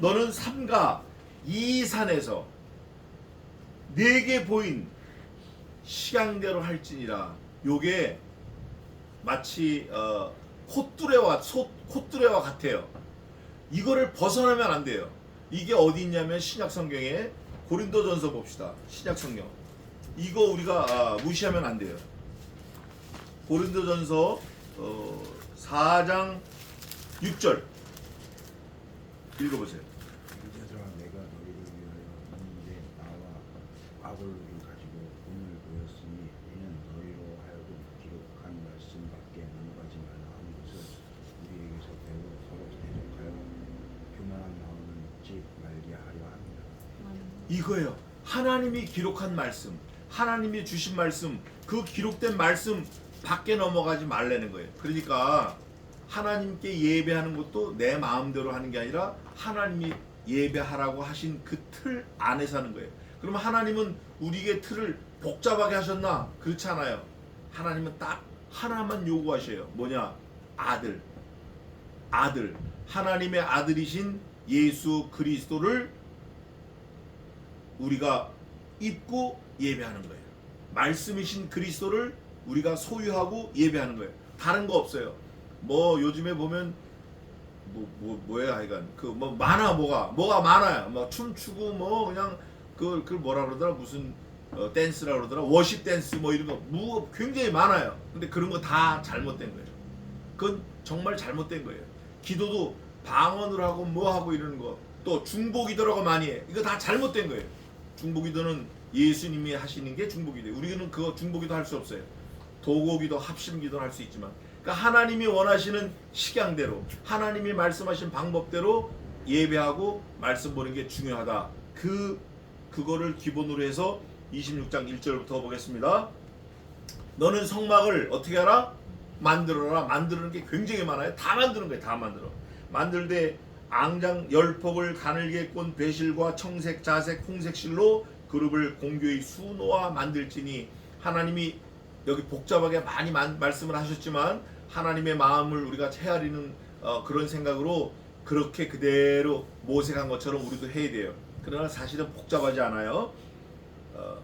너는 삼가 이 산에서 내게 보인 식양대로 할지니라. 요게 마치 콧뚜레와 같아요. 이거를 벗어나면 안 돼요. 이게 어디 있냐면 신약 성경에 고린도전서 봅시다. 신약 성경. 이거 우리가 무시하면 안 돼요. 고린도전서 4장 6절 읽어보세요. 이제서야 내가 너희를 위하여 이 일에 나와 아볼로를 가지고 본을 보였으니 이는 너희로 하여금 기록한 말씀밖에 넘어가지 말라 하는 것을 우리에게서 배워 서로 대적하여 교만한 마음을 잊지 말게 하려 합니다. 이거예요. 하나님이 기록한 말씀, 하나님이 주신 말씀, 그 기록된 말씀 밖에 넘어가지 말라는 거예요. 그러니까 하나님께 예배하는 것도 내 마음대로 하는 게 아니라 하나님이 예배하라고 하신 그 틀 안에서 하는 거예요. 그러면 하나님은 우리에게 틀을 복잡하게 하셨나? 그렇지 않아요. 하나님은 딱 하나만 요구하셔요. 뭐냐? 아들. 하나님의 아들이신 예수 그리스도를 우리가 입고 예배하는 거예요. 말씀이신 그리스도를 우리가 소유하고 예배하는 거예요. 다른 거 없어요. 뭐 요즘에 보면 뭐야 하여간 그 뭐 많아. 뭐가 많아요. 뭐 춤추고 뭐 그냥 그 뭐라 그러더라, 무슨 댄스라 그러더라, 워십 댄스 뭐 이런 거 뭐 굉장히 많아요. 근데 그런 거 다 잘못된 거예요. 그건 정말 잘못된 거예요. 기도도 방언으로 하고 뭐 하고 이러는 거, 또 중보기도라고 많이 해. 이거 다 잘못된 거예요. 중보기도는 예수님이 하시는 게 중보기도예요. 우리는 그거 중보기도 할 수 없어요. 도고기도 합심기도는 할 수 있지만, 그러니까 하나님이 원하시는 식양대로, 하나님이 말씀하신 방법대로 예배하고 말씀 보는 게 중요하다. 그거를 기본으로 해서 26장 1절부터 보겠습니다. 너는 성막을 어떻게 하라? 만들어라. 만드는 게 굉장히 많아요. 다 만드는 거예요. 다 만들어. 만들되 앙장 10폭을 가늘게 꼰 배실과 청색, 자색, 홍색 실로 그룹을 공교히 수놓아 만들지니. 하나님이 여기 복잡하게 많이 말씀을 하셨지만 하나님의 마음을 우리가 헤아리는 그런 생각으로 그렇게 그대로 모색한 것처럼 우리도 해야 돼요. 그러나 사실은 복잡하지 않아요.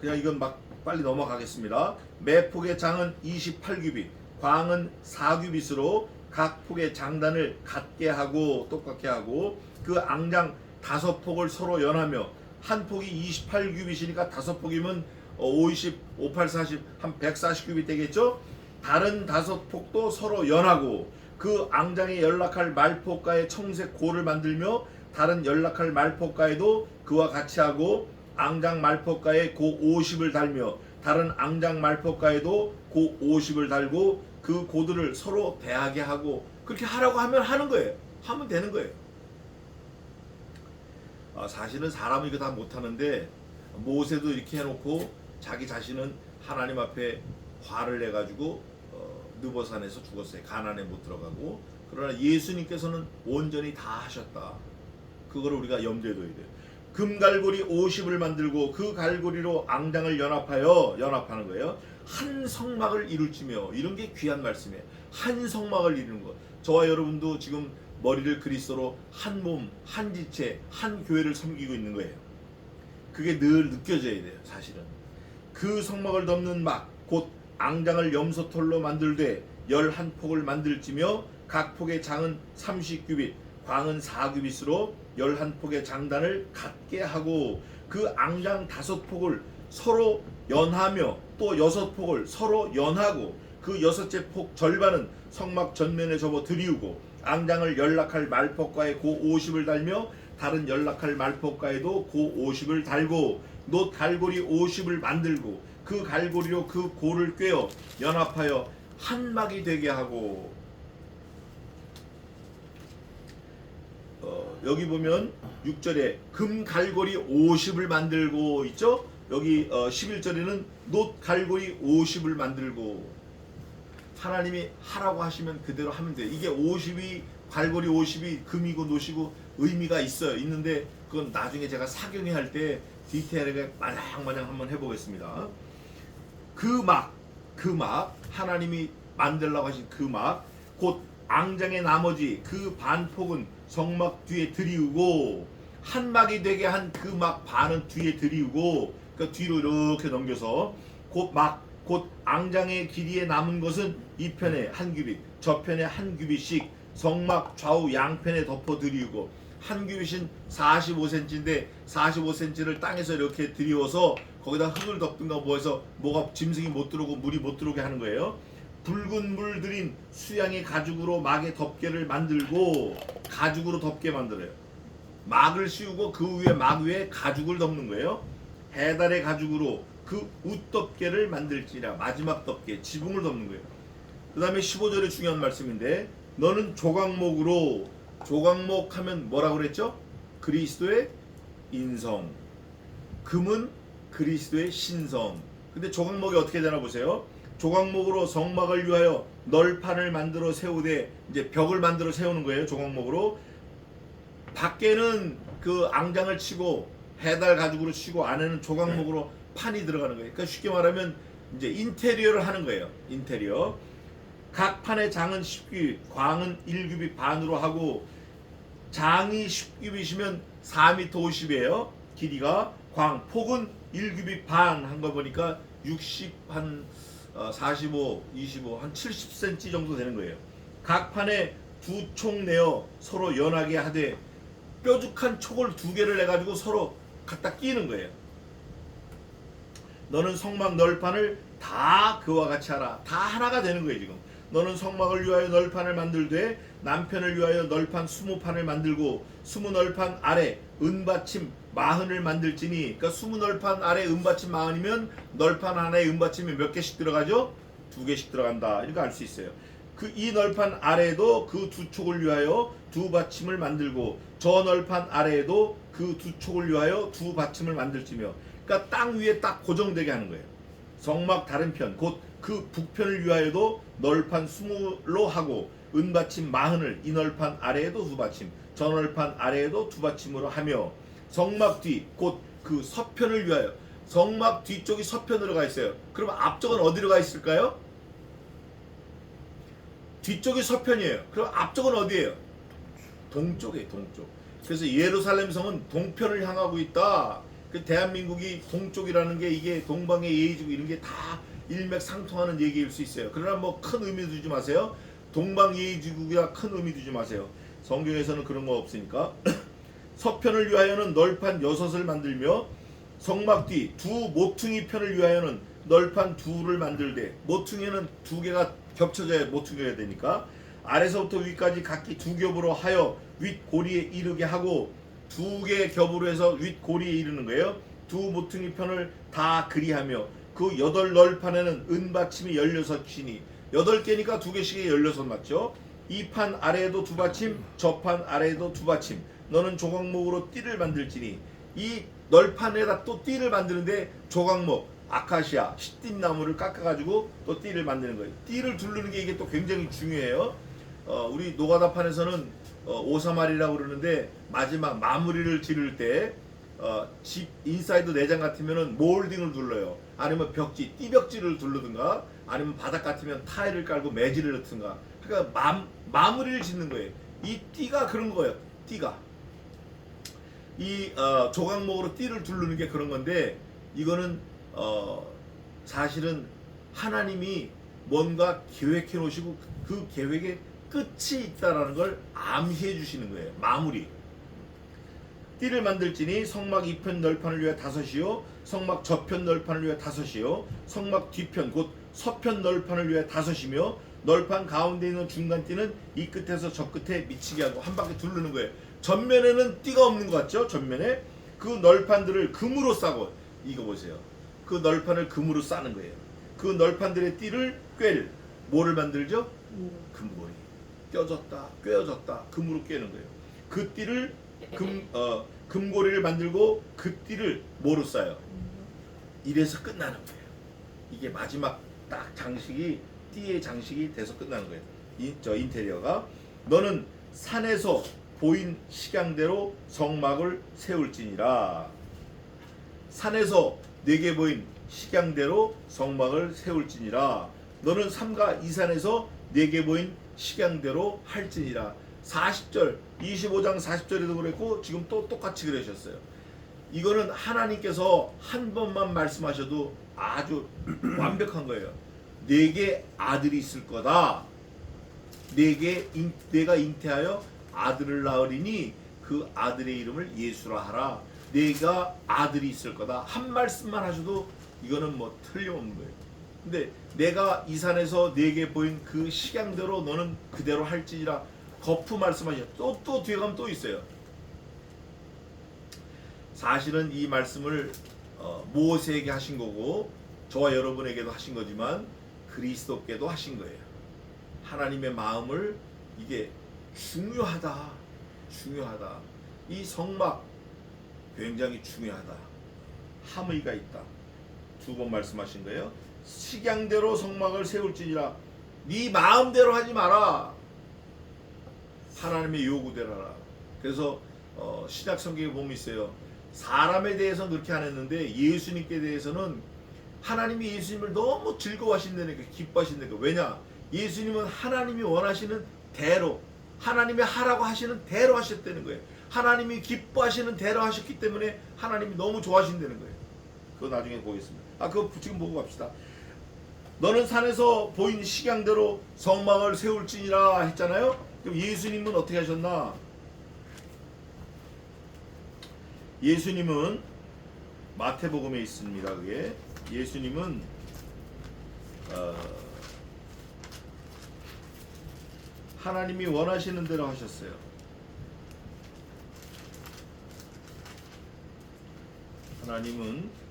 그냥 이건 막 빨리 넘어가겠습니다. 매 폭의 장은 28규빗, 광은 4규빗으로 각 폭의 장단을 같게 하고 똑같게 하고, 그 앙장 5폭을 서로 연하며, 한 폭이 28규빗이니까 5폭이면 50, 58, 40, 한 140규빗 되겠죠? 다른 5폭도 서로 연하고, 그 앙장에 연락할 말폭가에 청색 고를 만들며 다른 연락할 말폭가에도 그와 같이 하고, 앙장 말폭가에 고 50을 달며 다른 앙장 말폭가에도 고 50을 달고 그 고들을 서로 대하게 하고, 그렇게 하라고 하면 하는 거예요. 하면 되는 거예요. 사실은 사람은 이거 다 못하는데 모세도 이렇게 해놓고 자기 자신은 하나님 앞에 화를 내가지고 느보산에서 죽었어요. 가나안에 못 들어가고. 그러나 예수님께서는 온전히 다 하셨다. 그거를 우리가 염두에 둬야 돼요. 금갈고리 50을 만들고 그 갈고리로 앙장을 연합하는 거예요. 한 성막을 이룰지며. 이런 게 귀한 말씀이에요. 한 성막을 이루는 것. 저와 여러분도 지금 머리를 그리스도로 한 몸, 한 지체, 한 교회를 섬기고 있는 거예요. 그게 늘 느껴져야 돼요. 사실은 그 성막을 덮는 막 곧 앙장을 염소털로 만들되 11폭을 만들지며 각 폭의 장은 30규빗, 광은 4규빗으로 11폭의 장단을 같게 하고, 그 앙장 5폭을 서로 연하며 또 6폭을 서로 연하고, 그 6째 폭 절반은 성막 전면에 접어 들이우고, 앙장을 연락할 말폭가에 고 50을 달며 다른 연락할 말폭가에도 고 50을 달고, 놋 갈고리 50을 만들고 그 갈고리로 그 고를 꿰어 연합하여 한 막이 되게 하고. 여기 보면 6절에 금 갈고리 50을 만들고 있죠. 여기 11절에는 놋 갈고리 50을 만들고. 하나님이 하라고 하시면 그대로 하면 돼요. 이게 50이 갈고리 50이 금이고 놋이고 의미가 있어요. 있는데 그건 나중에 제가 사경회 할 때 디테일하게 마냥 한번 해보겠습니다. 그 막 하나님이 만들라고 하신 그 막, 곧 앙장의 나머지 그 반폭은 성막 뒤에 들이우고 한 막이 되게 한 그 막 반은 뒤에 들이우고 그 뒤로 이렇게 넘겨서 곧 앙장의 길이에 남은 것은 이 편에 한 규빗 저편에 한 규빗씩 성막 좌우 양편에 덮어 들이우고 한 규빗은 45cm인데 45cm를 땅에서 이렇게 들이워서 거기다 흙을 덮든가 뭐 해서 뭐가 짐승이 못 들어오고 물이 못 들어오게 하는 거예요. 붉은 물 들인 수양의 가죽으로 막의 덮개를 만들고 가죽으로 덮개 만들어요. 막을 씌우고 그 위에 막 위에 가죽을 덮는 거예요. 해달의 가죽으로 그 웃덮개를 만들지라. 마지막 덮개 지붕을 덮는 거예요. 그 다음에 15절에 중요한 말씀인데 너는 조각목으로 조각목 하면 뭐라고 그랬죠? 그리스도의 인성, 금은 그리스도의 신성. 근데 조각목이 어떻게 되나 보세요. 조각목으로 성막을 위하여 널판을 만들어 세우되 이제 벽을 만들어 세우는 거예요. 조각목으로 밖에는 그 앙장을 치고 해달 가죽으로 치고 안에는 조각목으로 판이 들어가는 거예요. 그러니까 쉽게 말하면 이제 인테리어를 하는 거예요. 인테리어. 각 판의 장은 10규빗, 광은 1규빗 반으로 하고 장이 10규빗이면 4m 50이에요. 길이가 광 폭은 1규빗 반 한 거 보니까 60 한 45, 25, 한 70cm 정도 되는 거예요. 각 판에 두 촉 내어 서로 연하게 하되 뾰족한 촉을 두 개를 내가지고 서로 갖다 끼는 거예요. 너는 성막 널판을 다 그와 같이 하라. 다 하나가 되는 거예요 지금. 너는 성막을 위하여 널판을 만들되 남편을 위하여 널판 20판을 만들고 20널판 아래 은받침 40을 만들지니. 그러니까 20널판 아래 은받침 40이면 널판 안에 은받침이 몇 개씩 들어가죠? 2개씩 들어간다. 이렇게 알 수 있어요. 그 이 널판 아래에도 그 두 촉을 위하여 두 받침을 만들고 저 널판 아래에도 그 두 촉을 위하여 두 받침을 만들지며. 그러니까 땅 위에 딱 고정되게 하는 거예요. 성막 다른 편 곧 그 북편을 위하여도 널판 20로 하고 은받침 40을 이 널판 아래에도 두 받침 저 널판 아래에도 두 받침으로 하며 성막 뒤 곧 그 서편을 위하여 성막 뒤쪽이 서편으로 가 있어요. 그러면 앞쪽은 어디로 가 있을까요? 뒤쪽이 서편이에요. 그럼 앞쪽은 어디예요? 동쪽이에요. 동쪽. 그래서 예루살렘 성은 동편을 향하고 있다. 그 대한민국이 동쪽이라는 게 이게 동방의 예의지고 이런 게 다 일맥상통하는 얘기일 수 있어요. 그러나 뭐 큰 의미 두지 마세요. 동방 예의지국이라 큰 의미 두지 마세요. 성경에서는 그런 거 없으니까. 서편을 위하여는 널판 6을 만들며 성막 뒤 두 모퉁이 편을 위하여는 널판 2를 만들되 모퉁이는 2개가 겹쳐져야 모퉁이가 되니까 아래서부터 위까지 각기 2겹으로 하여 윗고리에 이르게 하고 2개 겹으로 해서 윗고리에 이르는 거예요. 두 모퉁이 편을 다 그리하며 그 8널판에는 은받침이 16이니 8개니까 2개씩에 16 맞죠? 이 판 아래에도 두 받침 저 판 아래에도 두 받침 너는 조각목으로 띠를 만들지니. 이 널판에다 또 띠를 만드는데 조각목 아카시아 시띠나무를 깎아가지고 또 띠를 만드는 거예요. 띠를 두르는 게 이게 또 굉장히 중요해요. 우리 노가다판에서는 오사말이라고 그러는데 마지막 마무리를 지를 때 집 인사이드 내장 같으면은 몰딩을 둘러요. 아니면 벽지 띠벽지를 두르든가 아니면 바닥 같으면 타일을 깔고 매질을 넣든가. 그러니까 마무리를 짓는 거예요. 이 띠가 그런 거예요. 띠가 이 조각목으로 띠를 두르는 게 그런 건데 이거는 사실은 하나님이 뭔가 계획해 놓으시고 그 계획에 끝이 있다라는 걸 암시해 주시는 거예요. 마무리. 띠를 만들지니 성막 2편 널판을 위해 5이요 성막 저편 널판을 위해 5이요 성막 뒤편 곧 서편 널판을 위해 5이며 널판 가운데 있는 중간 띠는 이 끝에서 저 끝에 미치게 하고 한 바퀴 두르는 거예요. 전면에는 띠가 없는 것 같죠? 전면에 그 널판들을 금으로 싸고. 이거 보세요. 그 널판을 금으로 싸는 거예요. 그 널판들의 띠를 꿰를 뭐를 만들죠? 금고리. 껴졌다 꿰어졌다 금으로 꿰는 거예요. 그 띠를 금고리를 만들고 그 띠를 뭐로 싸요? 이래서 끝나는 거예요. 이게 마지막 딱 장식이 띠의 장식이 돼서 끝나는 거예요. 저 인테리어가. 너는 산에서 보인 식양대로 성막을 세울지니라. 산에서 네게 보인 식양대로 성막을 세울지니라. 너는 삼가 이산에서 네게 보인 식양대로 할지니라. 40절 25장 40절에도 그랬고 지금 또 똑같이 그러셨어요. 이거는 하나님께서 한 번만 말씀하셔도 아주 완벽한 거예요. 내게 아들이 있을 거다. 내가 잉태하여 아들을 낳으리니 그 아들의 이름을 예수라 하라. 내가 아들이 있을 거다. 한 말씀만 하셔도 이거는 뭐 틀림없는 거예요. 근데 내가 이 산에서 내게 보인 그 식양대로 너는 그대로 할지니라 거푸 말씀하셔. 또 뒤에 가면 또 있어요. 사실은 이 말씀을 모세에게 하신 거고 저와 여러분에게도 하신 거지만 그리스도께도 하신 거예요. 하나님의 마음을 이게 중요하다. 이 성막 굉장히 중요하다. 함의가 있다. 두 번 말씀하신 거예요. 식양대로 성막을 세울지니라. 네 마음대로 하지 마라. 하나님의 요구대로 하라. 그래서 신약 성경에 보면 있어요. 사람에 대해서는 그렇게 안 했는데 예수님께 대해서는 하나님이 예수님을 너무 즐거워하신다니까, 기뻐하신다니까. 왜냐? 예수님은 하나님이 원하시는 대로, 하나님이 하라고 하시는 대로 하셨다는 거예요. 하나님이 기뻐하시는 대로 하셨기 때문에 하나님이 너무 좋아하신다는 거예요. 그거 나중에 보겠습니다. 그거 지금 보고 갑시다. 너는 산에서 보인 식양대로 성막을 세울지니라 했잖아요. 그럼 예수님은 어떻게 하셨나? 예수님은 마태복음에 있습니다. 그게 예수님은 하나님이 원하시는 대로 하셨어요. 하나님은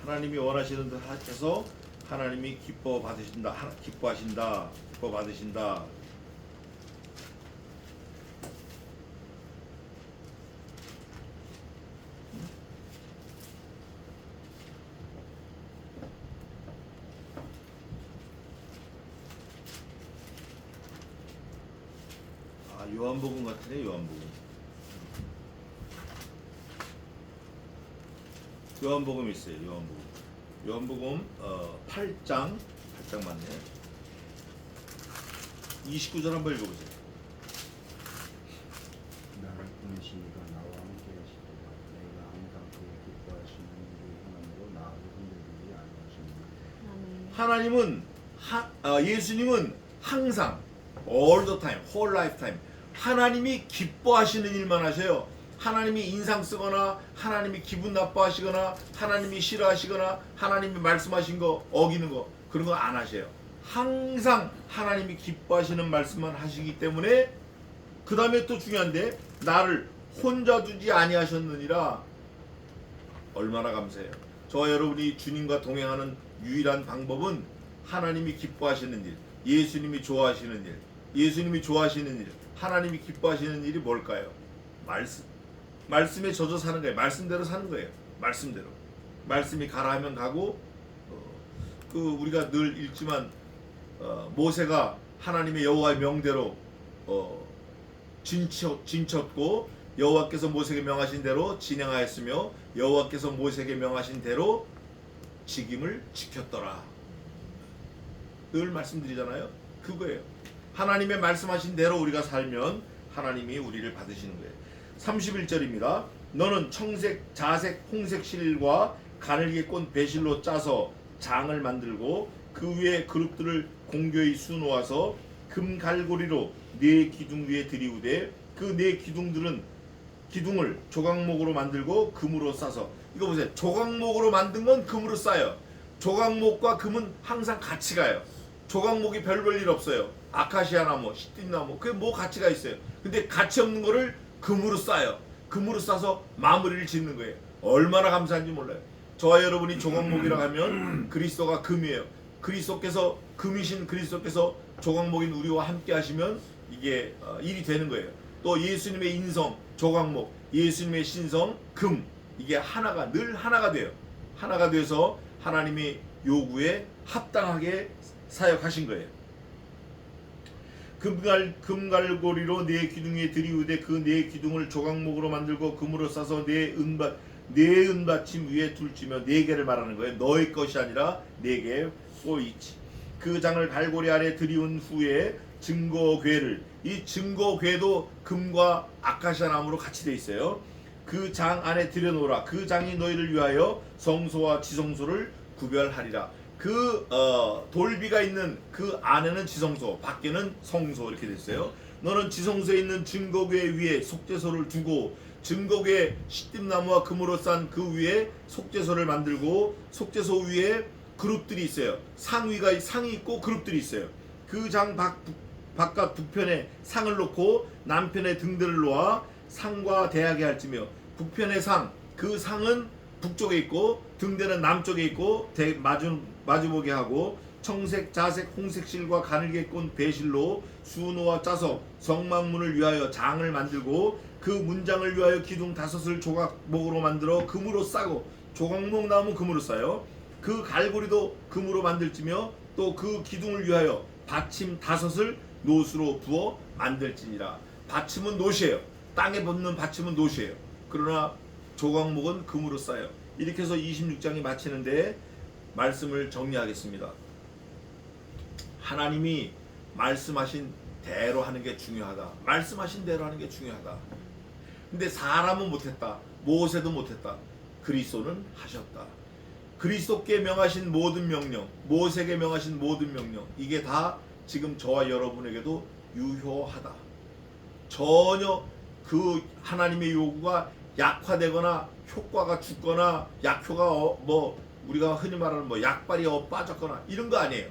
하나님이 원하시는 대로 해서 하나님이 기뻐하신다. 요한복음 같은데, 요한복음 있어요. 요한복음 8장 맞네. 29절 한번 읽어보세요. 나를 보내신 이가 나와 함께 하시도다. 내가 항상 그의 기뻐하시는 일을 행함으로 나를 흔들리지 아니하시느니라. 예수님은 항상 all the time, whole lifetime 하나님이 기뻐하시는 일만 하셔요. 하나님이 인상 쓰거나 하나님이 기분 나빠하시거나 하나님이 싫어하시거나 하나님이 말씀하신 거 어기는 거 그런 거 안 하셔요. 항상 하나님이 기뻐하시는 말씀만 하시기 때문에 그 다음에 또 중요한데 나를 혼자 두지 아니하셨느니라. 얼마나 감사해요. 저와 여러분이 주님과 동행하는 유일한 방법은 하나님이 기뻐하시는 일, 예수님이 좋아하시는 일, 하나님이 기뻐하시는 일이 뭘까요? 말씀에 젖어 사는 거예요. 말씀대로 사는 거예요. 말씀이 가라 하면 가고 우리가 늘 읽지만 모세가 하나님의 여호와의 명대로 진쳤고 여호와께서 모세에게 명하신 대로 진행하였으며 여호와께서 모세에게 명하신 대로 직임을 지켰더라. 늘 말씀드리잖아요. 그거예요. 하나님의 말씀하신 대로 우리가 살면 하나님이 우리를 받으시는 거예요. 31절입니다. 너는 청색, 자색, 홍색 실과 가늘게 꼰 배실로 짜서 장을 만들고 그 위에 그룹들을 공교히 수놓아서 금갈고리로 네 기둥 위에 들이우되 그 네 기둥을 조각목으로 만들고 금으로 싸서. 이거 보세요. 조각목으로 만든 건 금으로 싸요. 조각목과 금은 항상 같이 가요. 조각목이 별 일 없어요. 아카시아 나무, 시띠나무 그게 뭐 가치가 있어요. 근데 가치 없는 거를 금으로 싸요. 금으로 싸서 마무리를 짓는 거예요. 얼마나 감사한지 몰라요. 저와 여러분이 조각목이라고 하면 그리스도가 금이에요. 그리스도께서 금이신 그리스도께서 조각목인 우리와 함께 하시면 이게 일이 되는 거예요. 또 예수님의 인성 조각목, 예수님의 신성 금, 이게 늘 하나가 돼요. 하나가 돼서 하나님의 요구에 합당하게 사역하신 거예요. 금갈고리로 네 기둥에 들이우되 그 네 기둥을 조각목으로 만들고 금으로 싸서 네 은받침 위에 둘지며 네 개를 말하는 거예요. 너의 것이 아니라 네 개 포이치. 그 장을 갈고리 아래 들이운 후에 증거궤를, 이 증거궤도 금과 아카시아 나무로 같이 돼 있어요. 그 장 안에 들여놓으라. 그 장이 너희를 위하여 성소와 지성소를 구별하리라. 그 돌비가 있는 그 안에는 지성소, 밖에는 성소 이렇게 됐어요. 너는 지성소에 있는 증거궤 위에 속죄소를 두고 증거궤 시띠나무와 금으로 싼 그 위에 속죄소를 만들고 속죄소 위에 그룹들이 있어요. 상이 있고 그룹들이 있어요. 그 장 바깥 북편에 상을 놓고 남편에 등들을 놓아 상과 대하게 할지며 북편의 상, 그 상은 북쪽에 있고 등대는 남쪽에 있고 마주보게 하고 청색, 자색, 홍색 실과 가늘게 꼰 배실로 수노와 짜서 성막문을 위하여 장을 만들고 그 문장을 위하여 기둥 5을 조각목으로 만들어 금으로 싸고 조각목 나무 금으로 싸요. 그 갈고리도 금으로 만들지며 또 그 기둥을 위하여 받침 5을 노수로 부어 만들지니라. 받침은 노시예요. 땅에 붙는 받침은 노시예요. 그러나 조각목은 금으로 싸요. 이렇게 해서 26장이 마치는데 말씀을 정리하겠습니다. 하나님이 말씀하신 대로 하는 게 중요하다. 말씀하신 대로 하는 게 중요하다. 근데 사람은 못했다. 모세도 못했다. 그리스도는 하셨다. 그리스도께 명하신 모든 명령, 모세에게 명하신 모든 명령, 이게 다 지금 저와 여러분에게도 유효하다. 전혀 그 하나님의 요구가 약화되거나 효과가 죽거나 약효가 우리가 흔히 말하는 약발이 빠졌거나 이런 거 아니에요.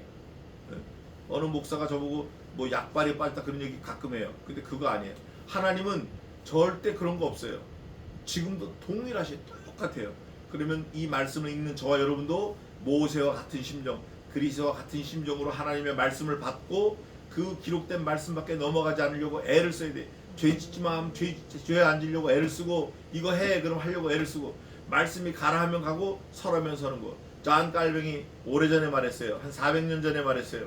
어느 목사가 저보고 약발이 빠졌다 그런 얘기 가끔 해요. 근데 그거 아니에요. 하나님은 절대 그런 거 없어요. 지금도 동일하시 똑같아요. 그러면 이 말씀을 읽는 저와 여러분도 모세와 같은 심정, 그리스도와 같은 심정으로 하나님의 말씀을 받고 그 기록된 말씀밖에 넘어가지 않으려고 애를 써야 돼. 죄 짓지 마, 죄에 안 지려고 애를 쓰고, 이거 해 그럼 하려고 애를 쓰고, 말씀이 가라 하면 가고 서라면 서는 거. 존 깔뱅이 오래전에 말했어요. 한 400년 전에 말했어요.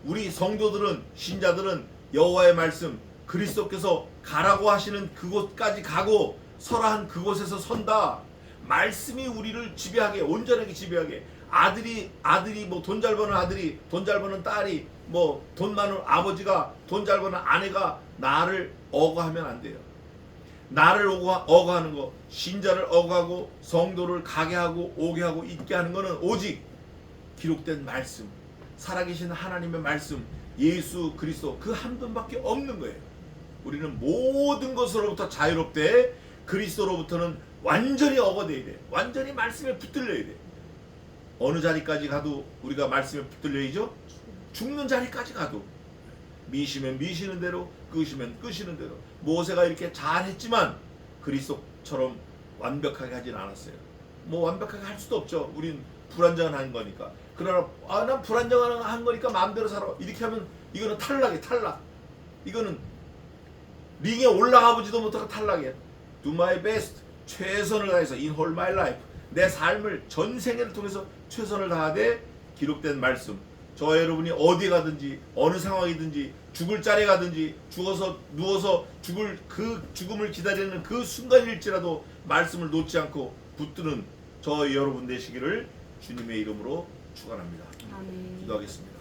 우리 성도들은, 신자들은 여호와의 말씀, 그리스도께서 가라고 하시는 그곳까지 가고 서라 한 그곳에서 선다. 말씀이 우리를 지배하게, 온전하게 지배하게. 아들이 돈 잘 버는 아들이, 돈 잘 버는 딸이, 돈 많은 아버지가, 돈 잘 버는 아내가 나를 억어하면 안 돼요. 나를 억어하는 거, 신자를 억어하고 성도를 가게 하고 오게 하고 있게 하는 거는 오직 기록된 말씀, 살아계신 하나님의 말씀, 예수 그리스도 그 한 분밖에 없는 거예요. 우리는 모든 것으로부터 자유롭되 그리스도로부터는 완전히 억어돼야 돼. 완전히 말씀에 붙들려야 돼. 어느 자리까지 가도 우리가 말씀에 붙들려야죠. 죽는 자리까지 가도 미시면 미시는 대로, 끄시면 끄시는 대로. 모세가 이렇게 잘했지만 그리스도처럼 완벽하게 하진 않았어요. 완벽하게 할 수도 없죠. 우린 불완전한 거니까. 그러나 난 불완전한 거니까 마음대로 살아. 이렇게 하면 이거는 탈락이야. 탈락. 이거는 링에 올라가 보지도 못하고 탈락이야. Do my best. 최선을 다해서 in whole my life. 내 삶을 전생애를 통해서 최선을 다하되 기록된 말씀. 저와 여러분이 어디 가든지 어느 상황이든지 죽을 자리에 가든지 죽어서 누워서 그 죽음을 기다리는 그 순간일지라도 말씀을 놓지 않고 붙드는 저와 여러분 되시기를 주님의 이름으로 축원합니다. 아멘. 기도하겠습니다.